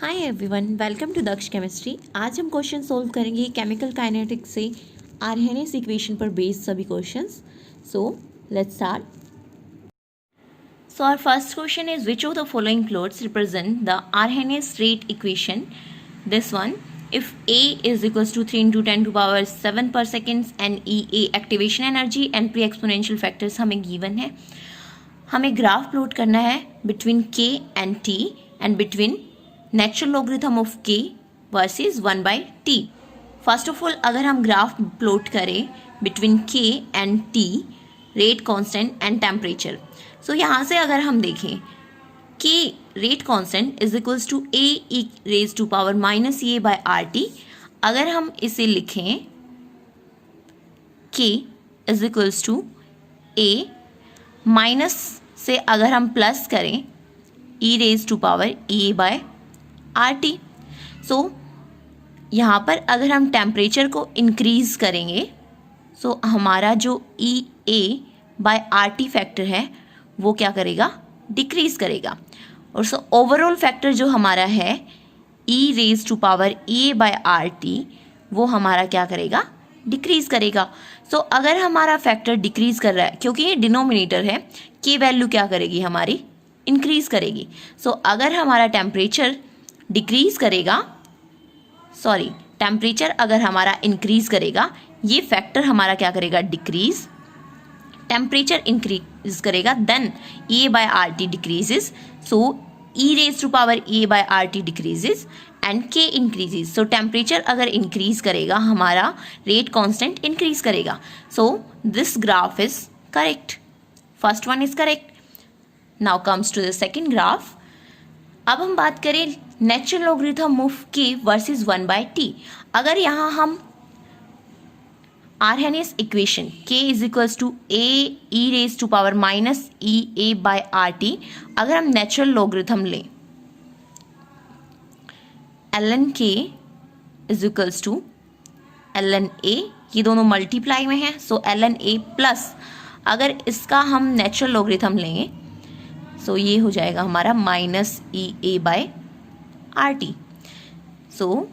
Hi everyone, welcome to Daksh chemistry. आज हम question solve करेंगे केमिकल काइनेटिक्स से आर्हेनियस इक्वेशन पर बेस्ड सभी questions. So let's start. So our first question is, which of the following plots represent the Arrhenius rate equation? This one, if A is equals to 3 into 10 to power 7 per seconds and EA activation energy and pre-exponential factors हमें given है। हमें graph plot करना है between K and T and between natural logarithm of K versus 1 by T। First of all अगर हम graph plot करें between K and T, rate constant and temperature, so यहाँ से अगर हम देखें K rate constant is equals to A e raise to power minus A by R T. अगर हम इसे लिखें K is equals to A minus से अगर हम प्लस करें e raise to power A by R T. So यहाँ पर अगर हम टेम्परेचर को इंक्रीज करेंगे सो हमारा जो ई A by R T factor है वो क्या करेगा, डिक्रीज करेगा। और सो ओवरऑल फैक्टर जो हमारा है E raise to power A by R T वो हमारा क्या करेगा, डिक्रीज करेगा। सो अगर हमारा फैक्टर डिक्रीज कर रहा है क्योंकि ये डिनोमिनेटर है, के वैल्यू क्या करेगी, हमारी इंक्रीज करेगी। सो अगर हमारा टेम्परेचर डिक्रीज करेगा, सॉरी टेम्परेचर अगर हमारा इंक्रीज करेगा, ये फैक्टर हमारा क्या करेगा, डिक्रीज। टेम्परेचर इंक्रीज करेगा then A by R T decreases, so E raise to power A by R T decreases and K increases. So temperature अगर इंक्रीज करेगा हमारा रेट कांस्टेंट इंक्रीज करेगा। So this graph is correct, first one is correct. Now comes to the second graph. अब हम बात करें natural logarithm of K versus 1 by T. अगर यहाँ हम Arrhenius equation k is equals to A E raise to power minus E A by R T, अगर हम natural logarithm लें ln k is equals to ln a, ये दोनों multiply में हैं, सो ln a प्लस अगर इसका हम नेचुरल लॉगरिथम लेंगे सो ये हो जाएगा हमारा minus E A by R T. So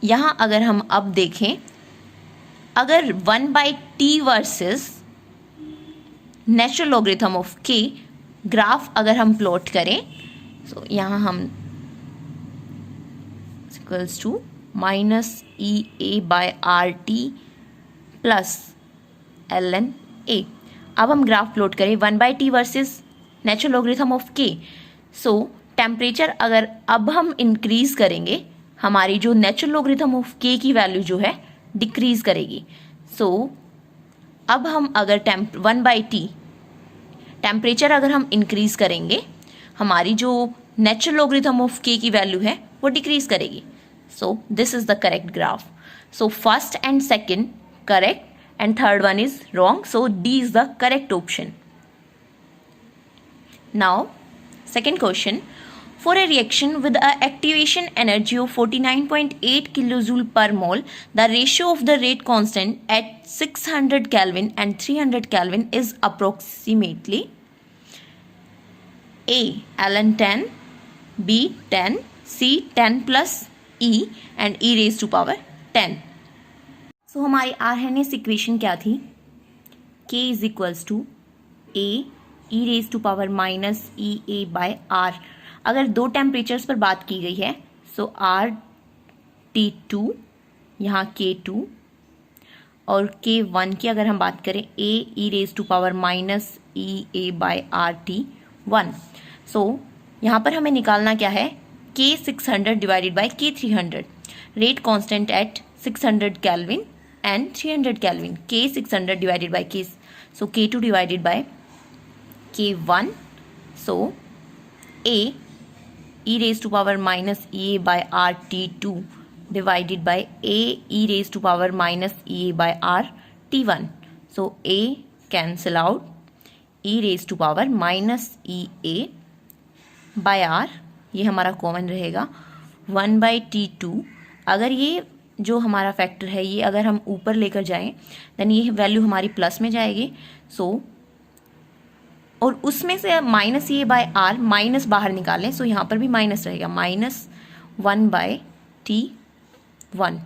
यहाँ अगर हम अब देखें, अगर 1 by T versus natural logarithm of K graph अगर हम प्लॉट करें सो यहाँ हम equals to minus E A by R T plus L N A. अब हम ग्राफ प्लॉट करें 1 by T versus natural logarithm of K, so temperature अगर अब हम इंक्रीज करेंगे हमारी जो नेचुरल लॉगरिथम ऑफ के की वैल्यू जो है डिक्रीज करेगी। सो अब हम अगर 1 बाई टी टेम्परेचर अगर हम इंक्रीज करेंगे हमारी जो नेचुरल लॉगरिथम ऑफ के की वैल्यू है वो डिक्रीज करेगी। So this is the correct graph. So first and second correct and third one is wrong, so D is the correct option. Now second question, for a reaction with a activation energy of 49.8 kilojoule per mole, the ratio of the rate constant at 600 Kelvin and 300 Kelvin is approximately A ln 10, B 10, C 10 plus E and E raised to power 10। So हमारी Arrhenius equation क्या थी, K is equals to A E raise to power minus E A by R. अगर दो temperatures पर बात की गई है सो आर टी टू, यहाँ के टू, और के वन की अगर हम बात करें A E raise to power minus E A by R T one. So यहाँ पर हमें निकालना क्या है, के 600 डिवाइडेड बाय के 300, rate constant eight 600 kelvin and 300 kelvin, के 600 डिवाइडेड बाय के, सो के two divided by K1, so A e raised to power minus E by R T2 divided by A e raised to power minus E by R T1, so A cancel out, E raised to power minus E A by R ये हमारा common रहेगा 1 by T2। अगर ये जो हमारा factor है ये अगर हम ऊपर लेकर जाएं देन ये वैल्यू हमारी प्लस में जाएगी, सो और उसमें से minus A by R minus बाहर निकालें, सो यहाँ पर भी माइनस रहेगा, minus 1/T1।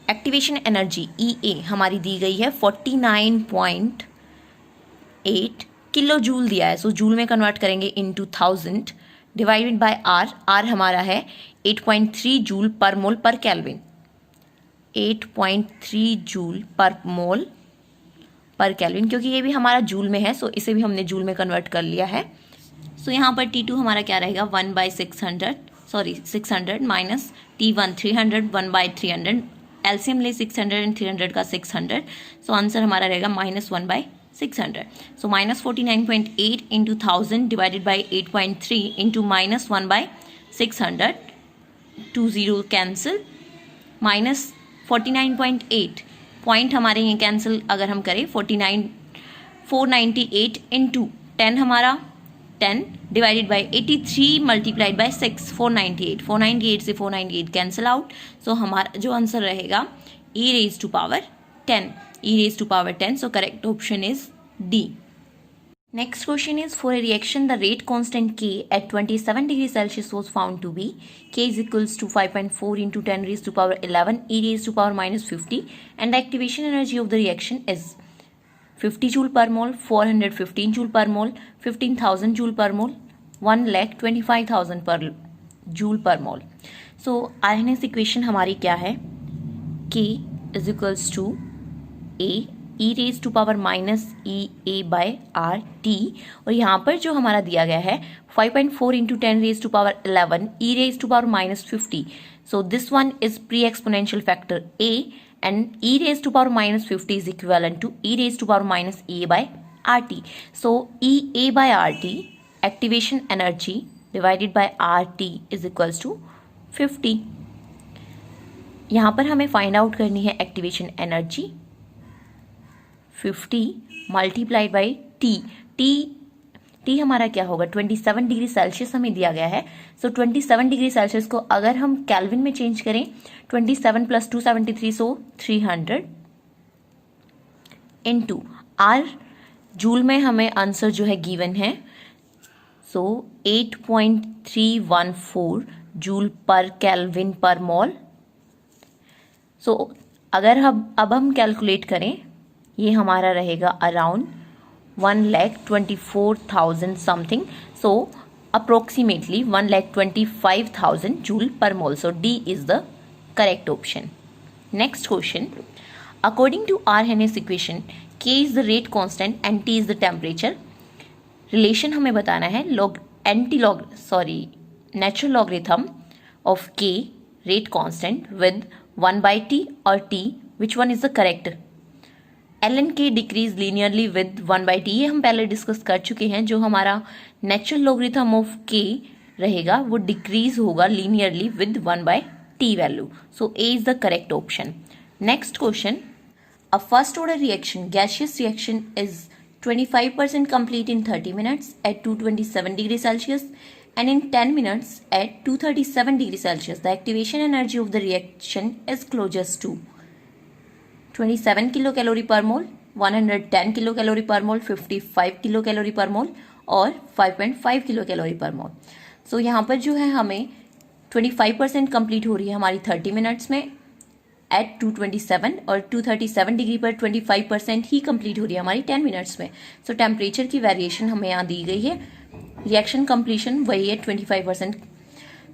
Activation energy EA हमारी दी गई है 49.8 किलो जूल दिया है, सो जूल में कन्वर्ट करेंगे इनटू 1000 डिवाइडेड बाय R हमारा है 8.3 जूल पर मोल पर केल्विन, 8.3 जूल पर मोल पर केल्विन, क्योंकि ये भी हमारा जूल में है, सो इसे भी हमने जूल में कन्वर्ट कर लिया है। सो यहाँ पर T2 हमारा क्या रहेगा 600 माइनस T1 300, 1/300, एलसीएम ले 600 एंड 300 का 600, सो आंसर हमारा रहेगा -1/600। सो -49.8 into 1000 divided by 8.3 into -1/600, 2 0 cancel, -49.8 point हमारे ये कैंसिल अगर हम करें 498 इंटू 10 हमारा 10 डिवाइडेड बाई 83 मल्टीप्लाइड बाई 6 498 से 498 कैंसिल आउट, सो हमारा जो आंसर रहेगा e raised to power 10, so correct option is D. Next question is, for a reaction the rate constant K at 27 degrees Celsius was found to be K is equals to 5.4 into 10 raised to power 11 e raised to power -50, and the activation energy of the reaction is 50 joule per mole, 415 joule per mole, 15,000 joule per mole, 1,25,000 per joule per mole. So RNS equation हमारी क्या है, K is equals to A e raised to power minus EA by RT, और यहाँ पर जो हमारा दिया गया है 5.4 into 10 raised to power 11 e raised to power -50, so this one is pre-exponential factor A, and e raised to power -50 is equivalent to e raised to power minus EA by RT. So EA by RT, activation energy divided by RT is equals to 50. यहाँ पर हमें find out करनी है activation energy, 50 multiplied by T हमारा क्या होगा 27 degree Celsius हमें दिया गया है, सो 27 डिग्री सेल्सियस को अगर हम केल्विन में चेंज करें 27 + 273, सो 300 इनटू आर जूल में हमें आंसर जो है गिवन है, सो 8.314 जूल पर केल्विन पर मोल। सो अगर अब हम कैलकुलेट करें, ये हमारा रहेगा around 1,24,000 something, so approximately 1,25,000 joule per mole, so D is the correct option. Next question, according to Arrhenius equation K is the rate constant and T is the temperature. Relation हमें बताना है natural logarithm of K rate constant with 1/t और t, which one is the correct. ln k decreases linearly with 1/t, ये हम पहले discuss कर चुके हैं। जो हमारा नेचुरल लॉगरिथम ऑफ k रहेगा वो डिक्रीज होगा linearly with 1/t value, so A is the correct option. Next question, a first order reaction gaseous reaction is 25% complete in 30 minutes at 227 degrees Celsius and in 10 minutes at 237 degrees Celsius. The activation energy of the reaction is closest to 27 kilocalorie per mole, 110 kilocalorie per mole, 55 kilocalorie per mole और 5.5 kilocalorie per mole. So यहाँ पर जो है हमें 25% complete हो रही है हमारी 30 मिनट्स में एट 227 और 237 डिग्री पर 25% ही कंप्लीट हो रही है हमारी 10 मिनट्स में। सो टेम्परेचर की वेरिएशन हमें यहाँ दी गई है, रिएक्शन कंप्लीशन वही है 25%।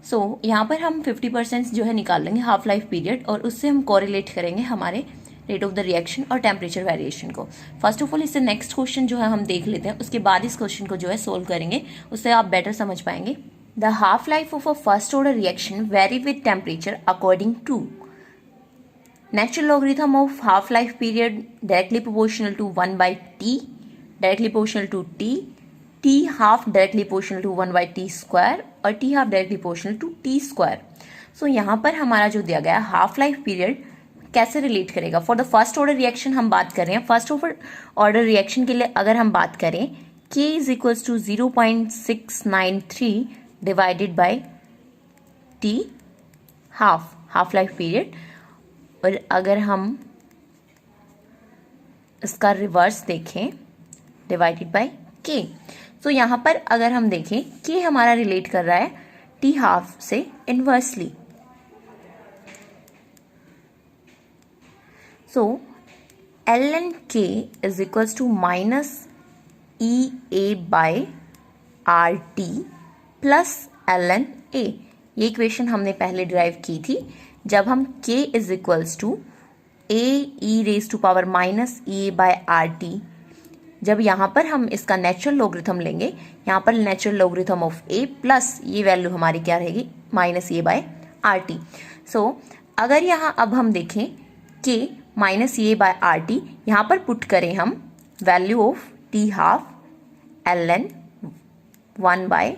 सो यहाँ पर हम 50% जो है निकाल लेंगे हाफ लाइफ पीरियड, और उससे हम कोरिलेट करेंगे हमारे रेट ऑफ द रिएक्शन और टेम्परेचर वेरिएशन को। फर्स्ट ऑफ ऑल इससे नेक्स्ट क्वेश्चन जो है हम देख लेते हैं, उसके बाद इस क्वेश्चन को जो है सोल्व करेंगे, उससे आप बेटर समझ पाएंगे। The half life of a first order reaction vary with temperature according to natural logarithm of half life period directly proportional to 1/t, directly proportional to t half directly proportional to 1/t square और t half directly proportional to t square। सो यहाँ पर हमारा जो दिया गया half life period कैसे relate करेगा। For the first order reaction हम बात कर रहे हैं, फर्स्ट ऑर्डर रिएक्शन के लिए अगर हम बात करें k is equals to 0.693 divided by t half life period, और अगर हम इसका रिवर्स देखें डिवाइडेड बाय के, सो यहाँ पर अगर हम देखें कि हमारा रिलेट कर रहा है टी हाफ से inversely. So ln k is equals to minus E A by R T plus ln a। ये इक्वेशन हमने पहले डिराइव की थी जब हम k is equals to A E raise to power minus E A by R T. जब यहाँ पर हम इसका नेचुरल लॉगरिथम लेंगे, यहाँ पर natural logarithm of a plus ये वैल्यू हमारी क्या रहेगी minus A by R T. So अगर यहाँ अब हम देखें k minus A by R T, यहाँ पर पुट करें हम value of T half ln 1 by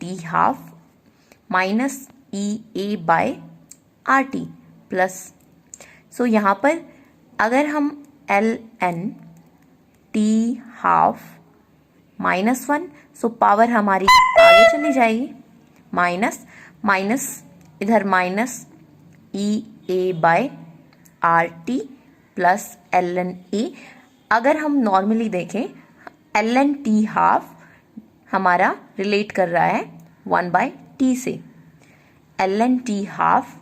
T half minus E A by R T plus. So यहाँ पर अगर हम ln T half -1, so power हमारी आगे चली जाएगी माइनस माइनस इधर minus E A by R T plus ln a। अगर हम नॉर्मली देखें ln टी हाफ हमारा रिलेट कर रहा है 1 बाय टी से। ln T half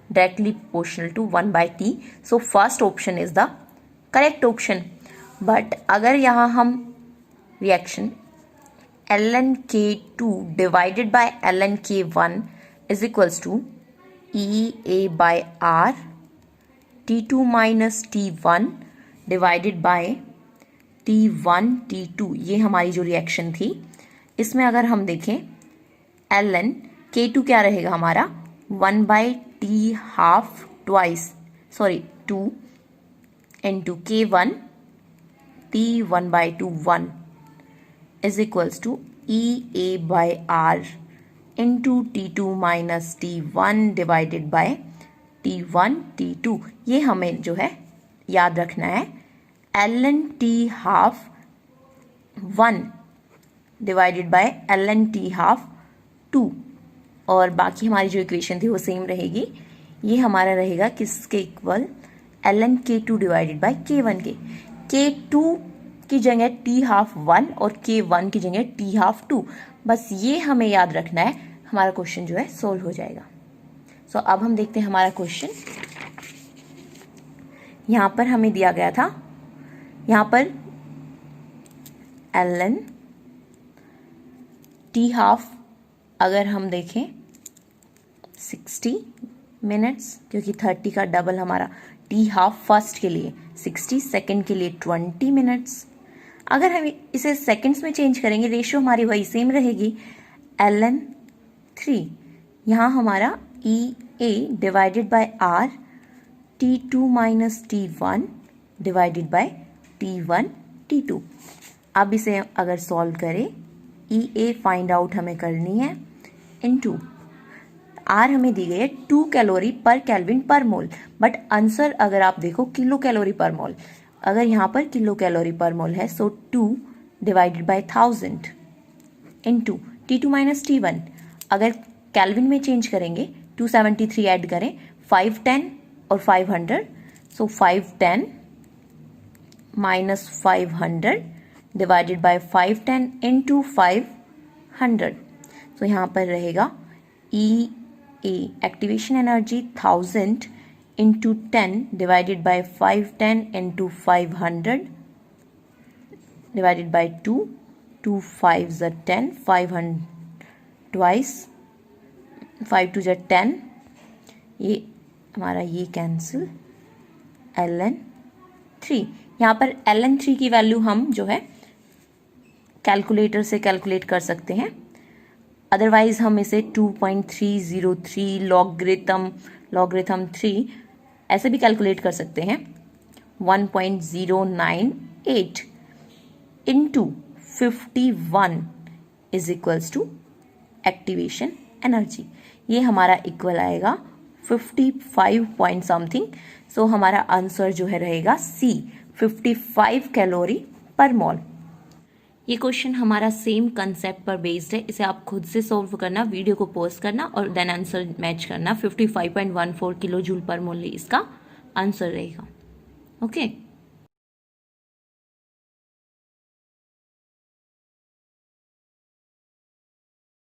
directly proportional to 1 by T. So first option is the correct option. But अगर यहाँ हम reaction ln k2 divided by ln k1 is equals to E A by R T2 minus T1 divided by T1 T2, ये हमारी जो reaction थी इसमें अगर हम देखें ln K2 क्या रहेगा हमारा 1 by T half twice 2 into K1 T1 by 2 1 is equals to E A by R into T2 minus T1 divided by T1 T2। ये हमें जो है याद रखना है ln T half 1 divided by ln T half 2, और बाकी हमारी जो इक्वेशन थी वो सेम रहेगी। ये हमारा रहेगा किसके equal ln K2 divided bye K1 के। K2 की जगह टी हाफ 1 और K1 की जगह टी हाफ 2, बस ये हमें याद रखना है, हमारा क्वेश्चन जो है सोल्व हो जाएगा। सो अब हम देखते हैं हमारा क्वेश्चन। यहाँ पर हमें दिया गया था, यहाँ पर ln टी हाफ अगर हम देखें 60 मिनट्स, क्योंकि 30 का डबल हमारा टी हाफ फर्स्ट के लिए 60, सेकंड के लिए 20 मिनट्स। अगर हम इसे सेकंड्स में चेंज करेंगे रेशियो हमारी वही सेम रहेगी ln 3। यहाँ हमारा E A divided by R T2 minus T1 divided by T1 T2। अब इसे अगर सॉल्व करें ई ए फाइंड आउट हमें करनी है इनटू आर हमें दी गई है 2 कैलोरी पर केल्विन पर मोल, बट आंसर अगर आप देखो किलो कैलोरी पर मोल। अगर यहाँ पर किलो कैलोरी पर मोल है सो 2 divided by 1000 into T2 minus T1। अगर केल्विन में चेंज करेंगे 273 ऐड करें 510 और 500, so 510 minus 500 divided by 510 into 500। So यहाँ पर रहेगा E A activation energy 1000 into 10 divided by 510 into 500 divided by 2, 2 5 ज़ 10, 500 ट्वाइस 5 2 ज़ 10, ये हमारा ये कैंसिल ln 3। यहाँ पर ln 3 की वैल्यू हम जो है कैलकुलेटर से कैलकुलेट कर सकते हैं, अदरवाइज हम इसे 2.303 लॉगरिथम 3 ऐसे भी कैलकुलेट कर सकते हैं 1.098 into 51 is equals to activation energy. ये हमारा इक्वल आएगा 55 पॉइंट समथिंग। सो हमारा आंसर जो है रहेगा सी 55 कैलोरी पर मोल। ये क्वेश्चन हमारा सेम कंसेप्ट पर बेस्ड है, इसे आप खुद से सॉल्व करना, वीडियो को पॉज करना और देन आंसर मैच करना। 55.14 किलो जूल पर मोल इसका आंसर रहेगा। ओके।